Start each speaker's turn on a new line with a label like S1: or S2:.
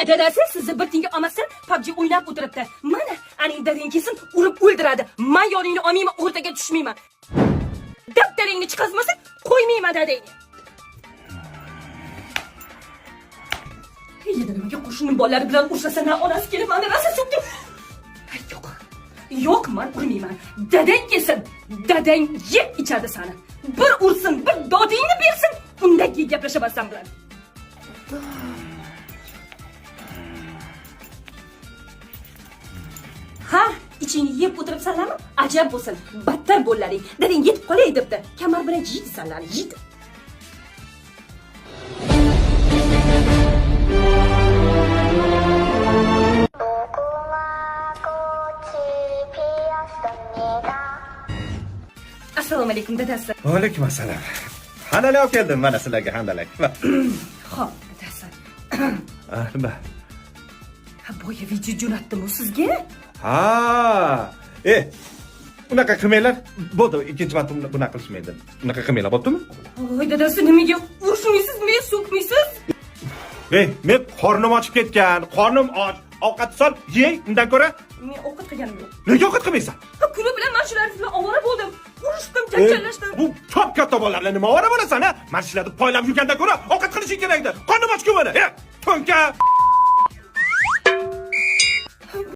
S1: Dadasi sizni bir tinga olmasdan PUBG o'ynab o'tiribdi. Mana, aning dadang kelsin, urib o'ldiradi. Men yoningni olmayman, o'rtaga tushmayman. Daftaringni chiqazmasa, qo'ymayman dadangni. Yana nimaga qo'shnining bolalari bilan ursasa, na onasi kelib meni rosa so'kdi. Yo'q. Yo'q, men urmayman. Dadang kelsin. Dadang yeb ichadi seni. Bir ursin, bir dodingni bersin, undan keyin gaplashaman sen bilan. Ha, ichingni yeb o'tiribsanlarmi? Ajab bo'lsin. Battar bo'llaring. Dadang yetib qolay debdi. Kamar bilan yeydi sanlar, yeydi. Assalomu alaykum dadasi.
S2: Va alaykum assalom. Handalak olib keldim mana sizlarga handalak.
S1: Xo'p, dadasi.
S2: Nima?
S1: Ha, boya video jo'natdim-ku sizga.
S2: Ha, unaqa qilmanglar. Bo'ldi, ikkinchi marta bunaqa qilishmaydi. Unaqa qilmanglar, bo'ptimi?
S1: Voy dadasi, nimaga urishmaysiz, meni so'kmaysiz?
S2: Men qornim ochib ketgan, qornim och. Ovqat sol, yey, undan ko'ra.
S1: Men ovqat qilganim yo'q.
S2: Nega ovqat qilmaysan?
S1: Ha, kuni bilan mana shular bilan ovora bo'ldim. Urishdim, janjallashdim.
S2: Bu top katta bolalarga nima ovora bo'lasan, ha? Mana shularni poylab yurgandan ko'ra ovqat qilishing kerak edi. Qornim ochku mana. To'nka.